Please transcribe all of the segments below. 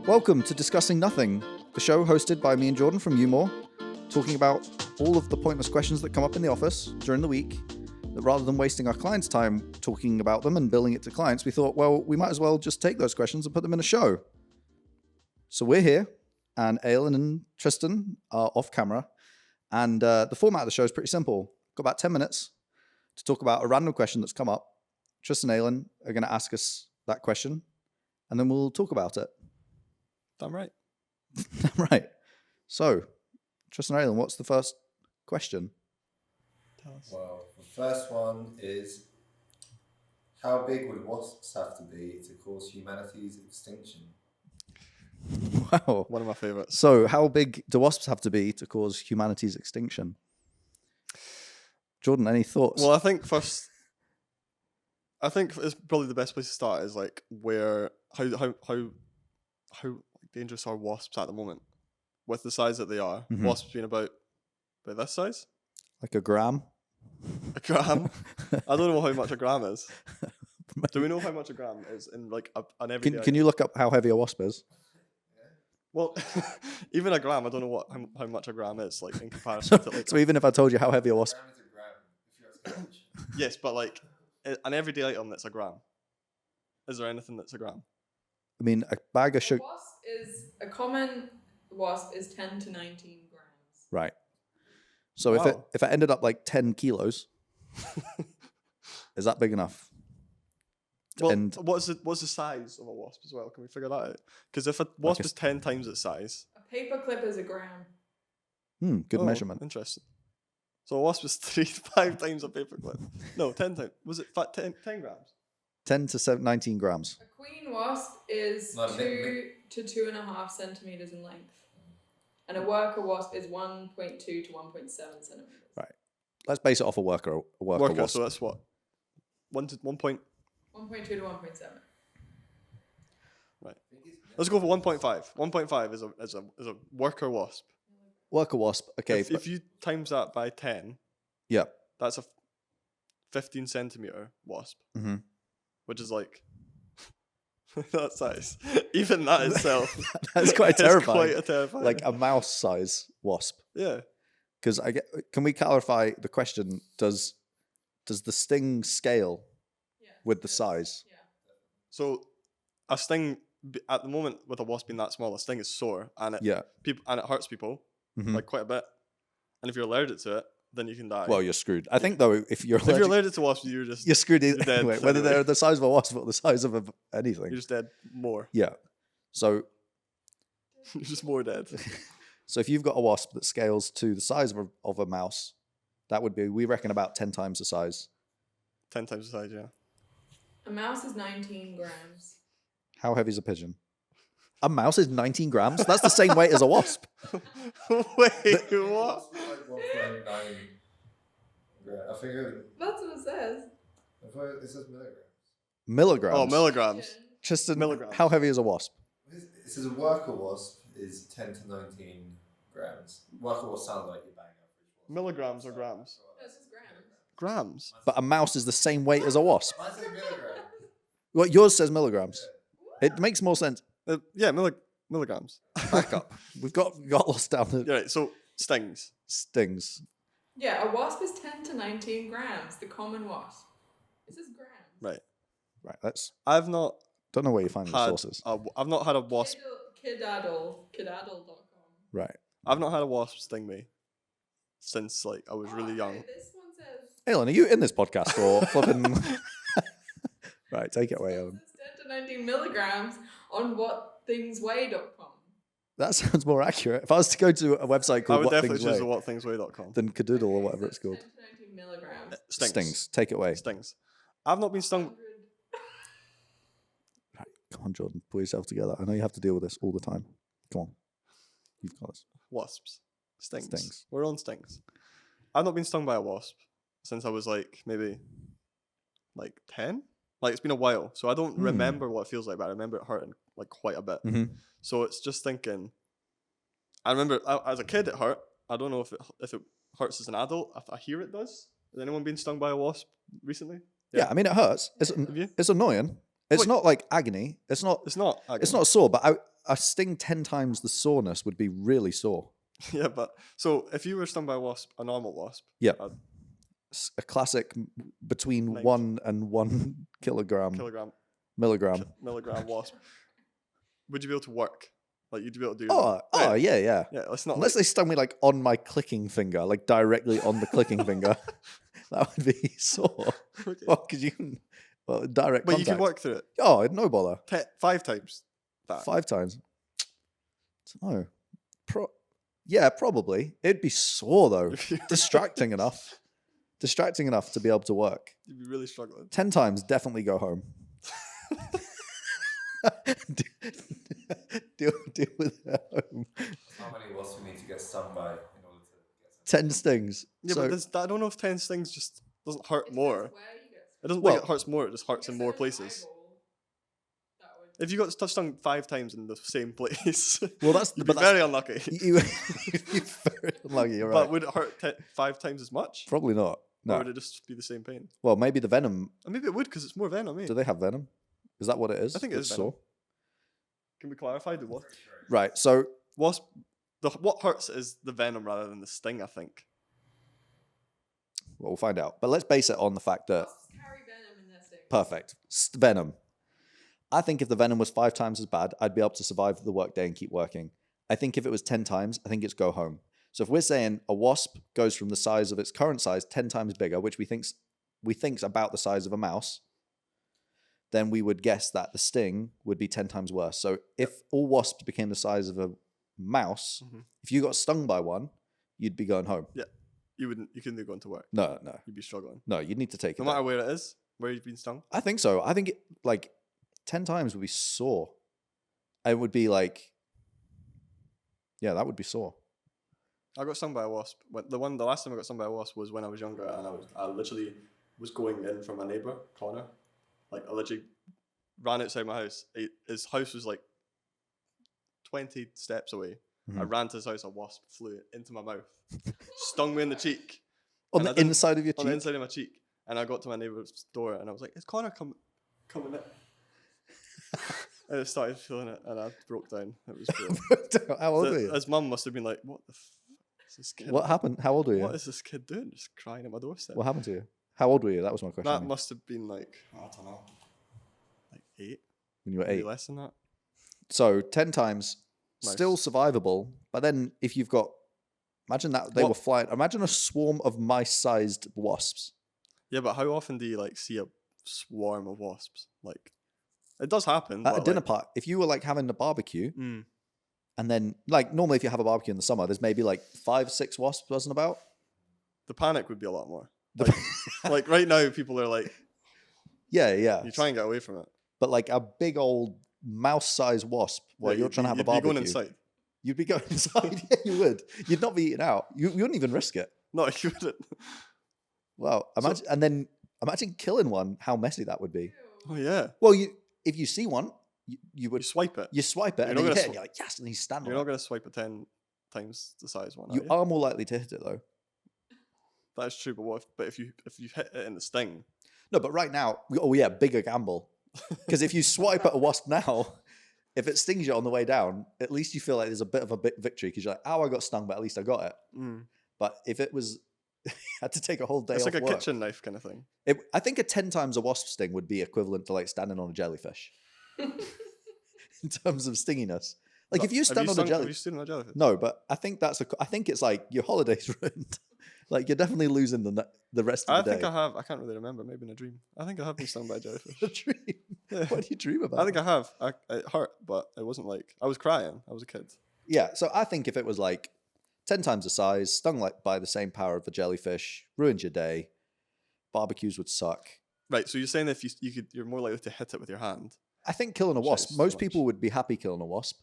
Welcome to Discussing Nothing, the show hosted by me and Jordan from YouMore, talking about all of the pointless questions that come up in the office during the week. That rather than wasting our clients' time talking about them and billing it to clients, we thought, well, we might as well just take those questions and put them in a show. So we're here, and Ailyn and Tristan are off camera, and the format of the show is pretty simple. Got about 10 minutes to talk about a random question that's come up. Tristan and Ailyn are going to ask us that question, and then we'll talk about it. I'm right. Right. So, Tristan and Ailyn, what's the first question? Tell us. Well, the first one is, how big would wasps have to be to cause humanity's extinction? Wow. One of my favourites. So, how big do wasps have to be to cause humanity's extinction? Jordan, any thoughts? Well, I think it's probably the best place to start is like how dangerous are wasps at the moment with the size that they are. Mhm. Wasps being about this size, Like a gram? a gram. I don't know how much a gram is. Do we know how much a gram is in like an everyday? Can you look up how heavy a wasp is? Well, even a gram, I don't know how much a gram is like in comparison to like. So even if I told you how heavy a wasp... Gram is a gram, if you're asking much. Yes, but like an everyday item that's a gram. Is there anything that's a gram? I mean, a bag of sugar... A common wasp is 10 to 19 grams. Right. So Wow. if it ended up like 10 kilos, is that big enough? Well, And what's the size of a wasp as well? Can we figure that out? Because if a wasp is 10 times its size, A paperclip is a gram. good oh, measurement. Interesting. So a wasp is 5 times a paperclip. No, 10 times. Was it 10 grams? 10 to 19 grams. A queen wasp is No, 2 to 2.5 centimeters in length. And a worker wasp is 1.2 to 1.7 centimeters. Right. Let's base it off a worker wasp. So that's what? 1 to 1 point. 1.2 to 1.7. Right. Let's go for 1.5. 1.5 is a worker wasp. Worker wasp. Okay. If you times that by 10, yeah. that's a 15 centimeter wasp, Mm-hmm. which is like that size. Even that itself, That's quite is terrifying. Quite a terrifying. Like a mouse-size wasp. Yeah. Because can we clarify the question? Does the sting scale Yeah. with the size? Yeah. So a sting at the moment with a wasp being that small, a sting is sore and Yeah. it hurts people Mhm. like quite a bit. And if you're allergic to it, then you can die. Well, you're screwed. I think though, if you're if you're allergic, allergic to wasps, you're screwed you're dead anyway. Whether anyway. they're the size of a wasp or the size of anything. just dead more. Yeah. So You're just more dead. if you've got a wasp that scales to the size of a mouse, that would be, we reckon, about 10 times the size. 10 times the size, yeah. A mouse is 19 grams. How heavy is a pigeon? A mouse is 19 grams? That's the same weight as a wasp. Wait, what? Wasps are like 1.9 gram. I think That's what it says. it says milligrams. Milligrams. Oh, milligrams. Tristan, Milligrams. how heavy is a wasp? It says a worker wasp is 10 to 19 grams. Worker wasp sounds like your bang average wasp. Milligrams or grams? No, it says grams. Grams. But a mouse is the same weight as a wasp. Mine says milligrams. Well, yours says milligrams. It makes more sense. Yeah, milligrams. Back up. We've got lost down the Yeah, right, so stings. stings. Yeah, a wasp is 10 to 19 grams. The common wasp. It says grams. Right. Right. Let's. I've not Don't know where you find the had sources. I've not had a wasp. Kidaddle.com. Right. I've not had a wasp sting me since like I was really young. This one says Ailyn, are you in this podcast or flipping? Right. Take it away, Ailyn. It says 10 to 19 milligrams on whatthingsweigh.com. That sounds more accurate. If I was to go to a website I called would What definitely Things choose the Weigh, whatthingsweigh.com. then Cadoodle or whatever it's called. 10 to 19 milligrams. Stings. Take it away. Stings. I've not been stung. 100. Right. Come on, Jordan. Pull yourself together. I know you have to deal with this all the time. Come on. You've got this. Wasps. Stings. Stings. We're on stings. I've not been stung by a wasp since I was like maybe like 10. Like it's been a while. So I don't remember what it feels like, but I remember it hurting like quite a bit. Mhm. So it's just thinking. I remember as a kid it hurt. I don't know if it hurts as an adult. I hear it does. Has anyone been stung by a wasp recently? Yeah, I mean, it hurts. Have you? It's annoying. It's Wait. not like agony. It's not It's not. It's not sore, but a sting 10 times the soreness would be really sore. Yeah, but so if you were stung by a wasp, a normal wasp, Yep. a A classic between Nice. 1 and 1 milligram milligram wasp, would you be able to work? Like you'd be able to do? Oh, yeah. yeah. It's not Unless like they stung me like on my clicking finger, like directly on the clicking finger, that would be sore. okay. Well, because you can direct But contact. you could work through it. Oh, no bother. 5 times that. 5 times. No. Yeah, probably. It'd be sore though. Distracting enough. Distracting enough to be able to work. You'd be really struggling. 10 times, definitely go home. deal with it at home. How many wasps we need to get stung by in order to get 10 stings. Yeah, So, but I don't know if 10 stings just doesn't hurt more. Where you get It doesn't Well- think it hurts more. It just hurts in more places. If you got stung 5 times in the same place, well, that's you'd be very unlucky. you'd be very unlucky. You're right. But would it hurt 5 times as much? Probably not. Or No. would it just be the same pain? Well, maybe the venom. Or maybe it would because it's more venom. Eh? Do they have venom? Is that what it is? I think it It's is venom. Can we clarify the what? Right. So Wasp. What hurts is the venom rather than the sting. I think. well, we'll find out. But let's base it on the fact that Wasps carry venom in their stings. perfect venom. I think if the venom was 5 times as bad, I'd be able to survive the workday and keep working. I think if it was 10 times, I think it's go home. So if we're saying a wasp goes from the size of its current size 10 times bigger, which we think's about the size of a mouse, then we would guess that the sting would be 10 times worse. So if all wasps became the size of a mouse, if you got stung by one, you'd be going home. Yeah. You wouldn't. You couldn't go into work. No. You'd be struggling. No, you'd need to take it. No matter down. where it is, where you've been stung. I think so. I think it, like 10 times would be sore. It would be like, yeah, that would be sore. I got stung by a wasp. The last time I got stung by a wasp was when I was younger, and I literally was going in from a neighbour, Connor. Like I literally ran outside my house. His house was like 20 steps away. I ran to his house. A wasp flew into my mouth, stung me in the cheek. On And I the didn't- inside of your On the cheek? inside of my cheek, and I got to my neighbour's door, and I was like, "Is Connor coming in?" And I started feeling it, and I broke down. It was great. How old were you? His mum must have been like, "What the is this kid? What happened? How old were you? What is this kid doing? Just crying at my doorstep." What happened to you? How old were you? That was my question. That must have been like, I don't know, like 8, when you were maybe 8. less than that. So 10 times, Nice. still survivable. But then if you've got, imagine that they What- were flying. Imagine a swarm of mice-sized wasps. Yeah, but how often do you like see a swarm of wasps? Like, it does happen. At a but, dinner like, party, if you were like having a barbecue, mm, and then like normally if you have a barbecue in the summer, there's maybe like 5-6 wasps buzzing about. the panic would be a lot more. The- Like right now, people are like, yeah. you try and get away from it. But like a big old mouse-sized wasp while Yeah, you're trying to have a you'd be barbecue. going inside. You'd be going inside. Yeah, you would. You'd not be eaten out. You wouldn't even risk it. No, you wouldn't. Wow. Imagine, and then imagine killing one. How messy that would be. Oh yeah, Well, if you see one, you you would swipe it. you swipe it You're and not then you gonna hit it. And you're like yes, and he's standing. You're not going to swipe a 10 times the size one. You are more likely to hit it though. That is true, but if you hit it in the sting, No, but right now, bigger gamble. Because if you swipe at a wasp now, if it stings you on the way down, at least you feel like there's a bit of a victory because you're like, oh, I got stung, but at least I got it. But if it was, had to take a whole day it's off like a work, kitchen knife kind of thing. I think a 10 times a wasp sting would be equivalent to like standing on a jellyfish in terms of stinginess. Like if you stand on a Have you jellyfish, stood on a jellyfish? no, but I think I think it's like your holiday's ruined. Like you're definitely losing the rest of I the think day. I have. I can't really remember. Maybe in a dream. I think I have been stung by a jellyfish. A dream. Yeah. What do you dream about? I think I have. It hurt, but it wasn't like I was crying. I was a kid. Yeah, so I think if it was like 10 times the size, stung like by the same power of the jellyfish, ruined your day, barbecues would suck. Right. So you're saying if you're more likely to hit it with your hand. I think killing a Which wasp, is most much. people would be happy killing a wasp,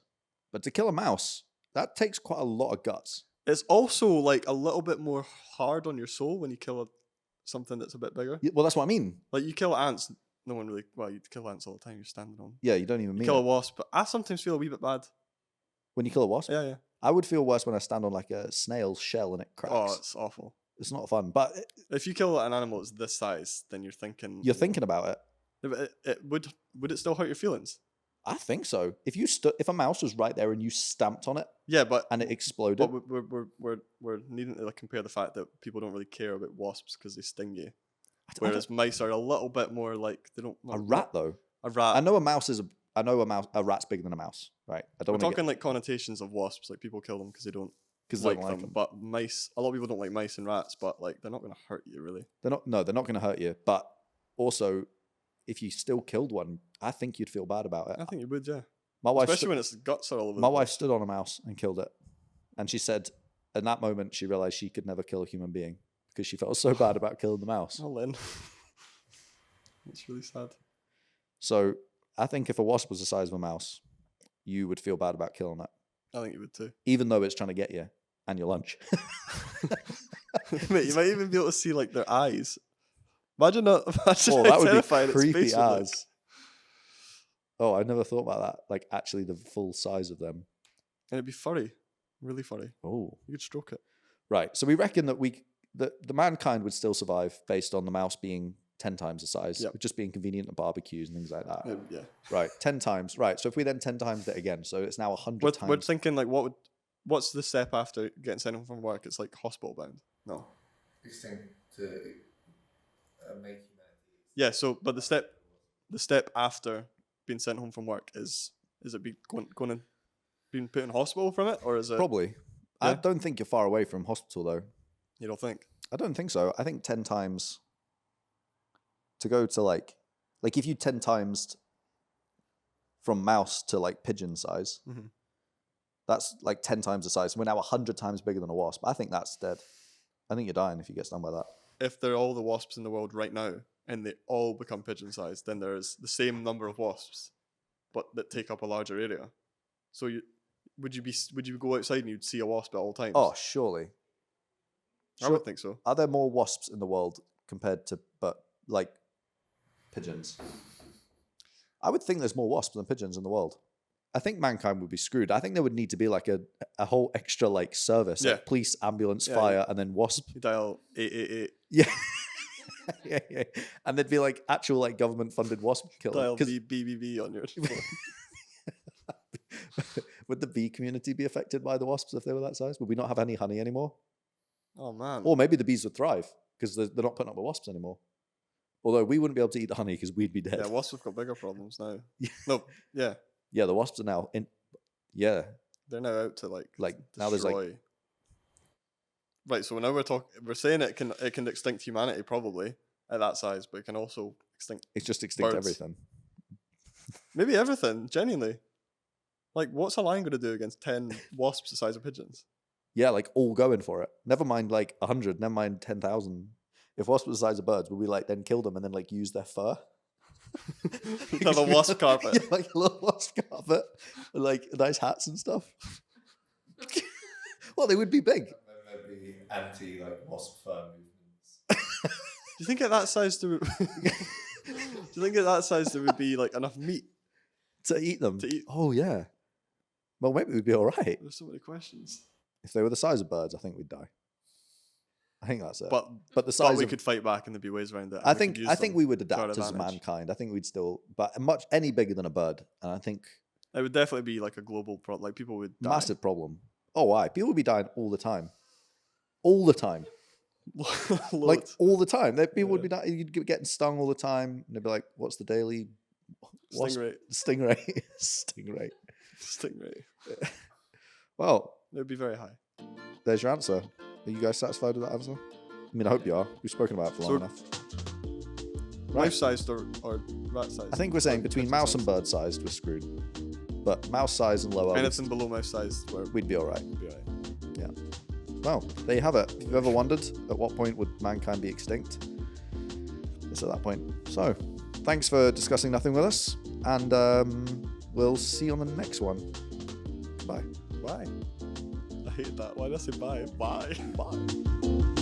but to kill a mouse, that takes quite a lot of guts. It's also like a little bit more hard on your soul when you kill something that's a bit bigger. Well, that's what I mean. Like you kill ants. No one really. Well, you kill ants all the time. You're standing on. Yeah, you don't even You mean kill a it. wasp, but I sometimes feel a wee bit bad. When you kill a wasp, Yeah, yeah. I would feel worse when I stand on like a snail's shell and it cracks. Oh, it's awful. It's not fun, but If you kill an animal that's this size, then you're thinking. you're thinking about it. Yeah, but would it still hurt your feelings? I think so. If a mouse was right there and you stamped on it Yeah, but and it exploded, we're needing to like compare the fact that people don't really care about wasps because they sting you, I whereas mice are a little bit more like they don't. a rat though. A rat. I know a rat's bigger than a mouse, right? I don't We're want to talking like connotations of wasps, like people kill them because they don't like like them. But mice, a lot of people don't like mice and rats, but like they're not going to hurt you really. they're not going to hurt you. But also, if you still killed one, I think you'd feel bad about it. I think you would, yeah. My wife, especially when its guts are all over. My wife stood on a mouse and killed it, and she said, in that moment, she realized she could never kill a human being because she felt so bad about killing the mouse. Oh, Lynn, that's really sad. So I think if a wasp was the size of a mouse, you would feel bad about killing it. I think you would too. Even though it's trying to get you and your lunch. Mate, you might even be able to see like their eyes. Imagine that would terrifying be creepy its face would look. as. Oh, I never thought about that. Like actually the full size of them. And it'd be furry. Really furry. Oh. You could stroke it. Right. So we reckon that the mankind would still survive based on the mouse being 10 times the size. Yep. Just being convenient at barbecues and things like that. Yeah. Right. 10 times. Right. So if we then 10 times it again, so it's now 100 times. We're thinking like what's the step after getting sent home from work? It's like hospital bound. No. Extinct to make humanity. Yeah, so but the step after being sent home from work is it going and being put in hospital from it, or is it Probably. Yeah? I don't think you're far away from hospital though. You don't think? I don't think so. I think 10 times to go to like if you 10 times from mouse to like pigeon size, Mhm. that's like 10 times the size. We're now 100 times bigger than a wasp. I think that's dead. I think you're dying if you get stung by that. If they're all the wasps in the world right now and they all become pigeon sized, then there's the same number of wasps, but that take up a larger area. So would you go outside and you'd see a wasp at all times? Oh, surely. I would think so. Are there more wasps in the world compared to pigeons? I would think there's more wasps than pigeons in the world. I think mankind would be screwed. I think there would need to be like a whole extra like service, Yeah. like police, ambulance, Yeah, fire, and then wasp. You dial 888. Yeah. yeah. And there'd be like actual like government funded wasp killer. Dial BBB on your phone. Would the bee community be affected by the wasps if they were that size? Would we not have any honey anymore? Oh man. Or maybe the bees would thrive because they're not putting up with wasps anymore. Although we wouldn't be able to eat the honey because we'd be dead. Yeah, wasps have got bigger problems now. Yeah. No, yeah. Yeah, the wasps are now in. Yeah, They're now out to like now there's like destroy. Right, so now we're saying it can extinct humanity probably at that size, but it can also extinct it's just extinct birds. everything. Maybe everything, genuinely. Like, what's a lion going to do against 10 wasps the size of pigeons? Yeah, like all going for it. Never mind like 100. Never mind 10,000. If wasps were the size of birds, would we like then kill them and then like use their fur? Have a wasp carpet. Yeah, like a little wasp carpet, with, like nice hats and stuff. Well, they would be big. There'd be anti like wasp fur movements. Do you think at that size there would be like enough meat To eat them. to eat? Oh yeah. Well, maybe we'd be all right. There's so many questions. If they were the size of birds, I think we'd die. I think that's it. But the size we of, could fight back and there'd be ways around it. I think we would to our adapt as advantage. mankind. I think we'd still, but any bigger than a bird, and I think It would definitely be like a global problem. Like people would die. massive problem. Oh, why? People would be dying all the time, all the time, like Loads. all the time. People would be dying. You'd be getting stung all the time. And they'd be like, "What's the daily Stingray. Stingray, stingray." Stingray. Well, It would be very high. there's your answer. Are you guys satisfied with that answer? I mean, I hope you are. We've spoken about it for long enough. Right. Mouse sized or rat sized? I think we're saying between mouse and bird sized, we're screwed. But mouse size and lower, Anything below mouse sized, we'd be all right. we'd be alright. Well, there you have it. If you've ever wondered at what point would mankind be extinct, it's at that point. So, thanks for discussing nothing with us, and we'll see you on the next one. Bye. Bye. I hate that. Why did I say bye? Bye. Bye.